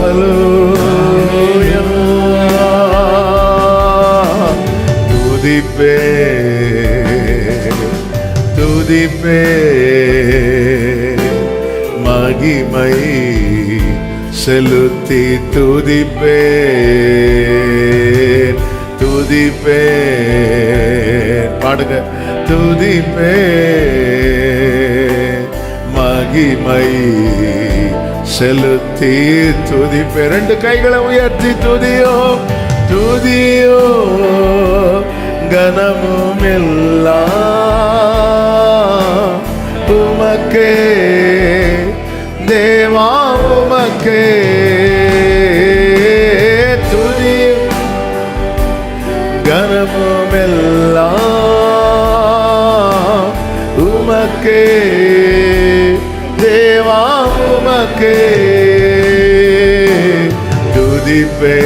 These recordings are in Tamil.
ஹல்லேலூயா. துதிப்பே துதிப்பே மகிமை செலுத்தி துதிப்பே துதிப்பே. பாடுங்க. துதிப்பே மகிமை செலுத்தி துதிப்பே. ரெண்டு கைகளை உயர்த்தி துதியோ துதியோ கனமும் எல்லாம் உமக்கே தேவா உமக்கே. துதி கனமும் எல்லாம் உமக்கே தேவா உமக்கே. துதிப்பே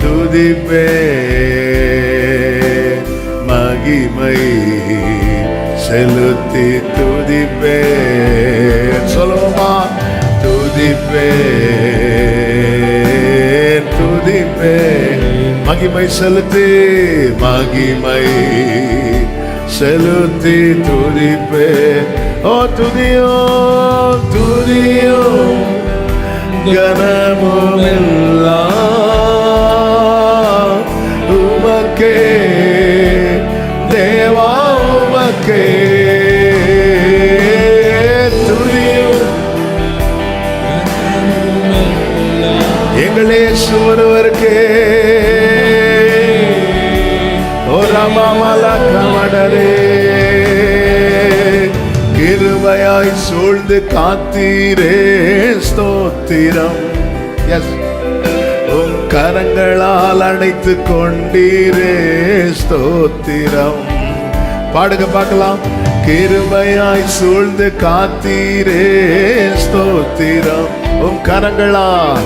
துதிப்பே மகிமை செலுத்தி துதிப்பே. சொல்லுவோமா? துதிப்பே துதிப்பே மகிமை செலுத்தி மகிமை செலுத்தி துதிப்பே. ஓ துதியோ துதியோ கனமும் எல்லாம் உமக்கே தேவா உமக்கே. துதியோ எங்களே ஒருவருக்கே. ஓ ராமமலா கமடரே கிருபையாய் சூழ்ந்து காத்தீரே ஸ்தோத்திரம். எஸ் உம் கரங்களால் அணைத்து கொண்டீரே ஸ்தோத்திரம். பாடுங்க பார்க்கலாம். கிருபையாய் சூழ்ந்து காத்தீரே ஸ்தோத்திரம். உம் கரங்களால்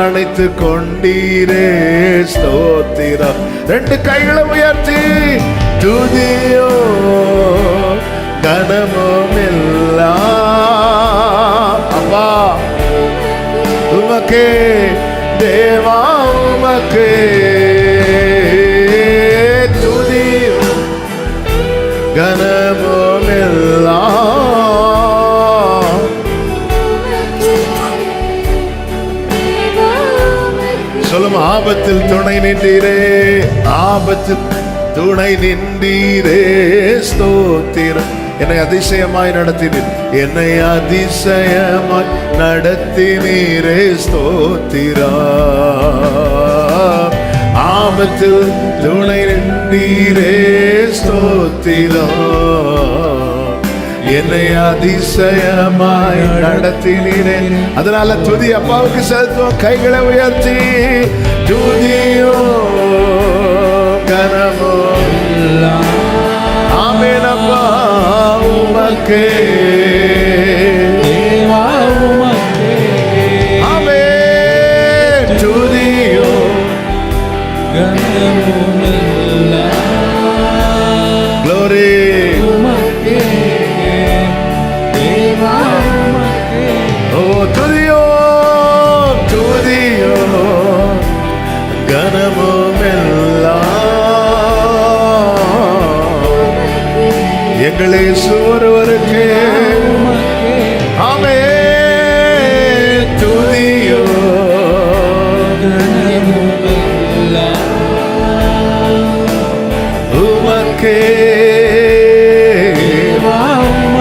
அணைத்து கொண்டீரே ஸ்தோத்திரம். ரெண்டு கைகளை உயர்த்தி துதியோ கனமும் எல்லாம் அப்பா உமக்கே தேவா உமக்கே. துதியோ கனமும் எல்லாம் சொல்லும். ஆபத்தில் துணை நின்றீரே ஆபத்தில் துணை நின்றீரே ஸ்தோத்திரம். என்னை அதிசயமாய் நடத்தினீர் என்னை அதிசயமாய் நடத்தினீரே ஸ்தோத்திரம். ஆபத்தில் துணை நின்றீரே ஸ்தோத்திரம். என்னை அதிசயமாய் நடத்தினீரே. அதனால துதி அப்பாவுக்கு செலுத்துவோம். கைகளை உயர்த்தி துதியோ கனமோ ஆமென் அப்பா உமக்கே ஆமென். துதியோ glory ஓ துதியோ துதியோ கனமும் எங்களே ஒருவருக்கே ஆமென். துதியோ உமக்கே.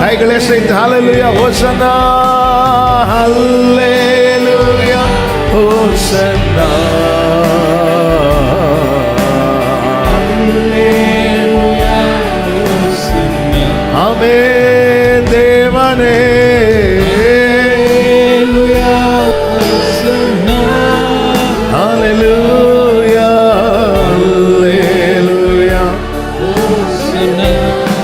கைகளை செய்து ஹல்லேலூயா ஹோசன்னா ஹல்லேலூயா ஹோசன்னா. ஆமென் தேவனே ஹல்லேலூயா ஹல்லேலூயா.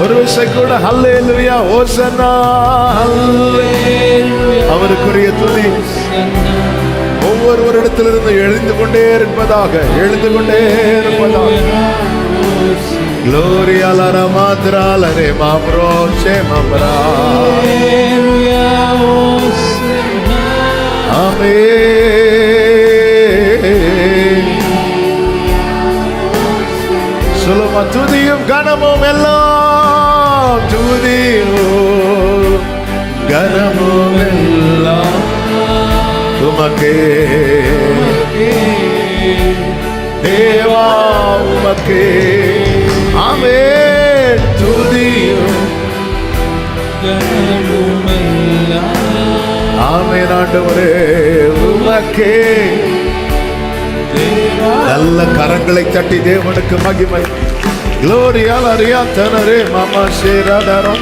ஒரு விஷயம் கூட ஹல்லேலூயா ஹோசன்னா ஹல்லேலூயா. அவருக்குரிய துதி ஒவ்வொருவரிடத்திலிருந்து எழுந்து கொண்டே இருப்பதாக எழுந்து கொண்டே இருப்பதாக. Gloria la ramadra la re mamro che mamra. கனமும் எல்லாம் உமக்கே தேவா உமக்கே. ஆமென். துதியும் ஆமென் ஆண்டவரே உமக்கே. நல்ல கரங்களை தட்டி தேவனுக்கு மகிமை. Gloria Laria Tanare Mama Shera Dara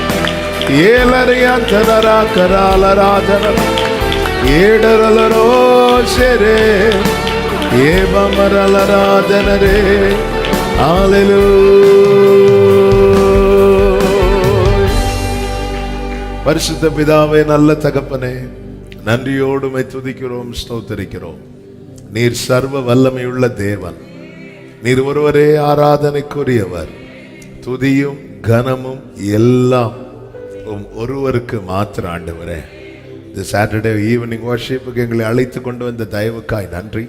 Yelaria Tanara Karala Radana Yedaralaro Shere Yeba Marala Radanare. Hallelujah. பரிசுத்த பிதாவே, நல்ல தகப்பனே, நன்றியோடு உம்மை துதிக்கிறோம், ஸ்தோத்திரிக்கிறோம். நீர் சர்வ வல்லமையுள்ள தேவன். நீர் ஒருவரே ஆராதனைக்குரியவர். துதியும் கனமும் எல்லாம் ஒருவருக்கு மாத்திரம் ஆண்டவரே. இந்த சாட்டர்டே ஈவினிங் வர்ஷிப்புக்கு எங்களை அழைத்து கொண்டு வந்த தயவுக்காய் நன்றி.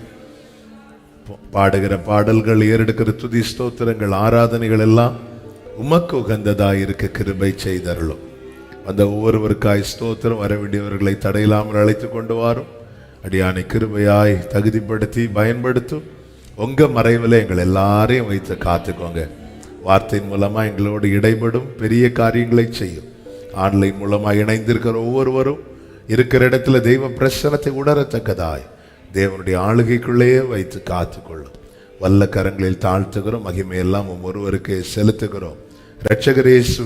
பாடுகிற பாடல்கள், ஏறெடுக்கிற துதி ஸ்தோத்திரங்கள், ஆராதனைகள் எல்லாம் உமக்கு உகந்ததாய் இருக்க கிருபை செய்தருளும். அந்த ஒவ்வொருவருக்காய் ஸ்தோத்திரம். வர வேண்டியவர்களை தடையில்லாமல் அழைத்து கொண்டு வாரும். அடியானை கிருபையாய் தகுதிப்படுத்தி பயன்படுத்தும். உங்க மறைவில் எங்கள் எல்லாரையும் வைத்து காத்துக்கோங்க. வார்த்தையின் மூலமா எங்களோடு இடைபடும், பெரிய காரியங்களை செய்யும். ஆன்லைன் மூலமா இணைந்திருக்கிற ஒவ்வொருவரும் இருக்கிற இடத்துல தெய்வ பிரசனத்தை உணரத்தக்கதாய் தேவனுடைய ஆளுகைக்குள்ளேயே வைத்து காத்துக்கொள்ளும். வல்ல கரங்களில் தாழ்த்துகிறோம். மகிமையெல்லாம் ஒருவருக்கு செலுத்துகிறோம். இரட்சகர் இயேசு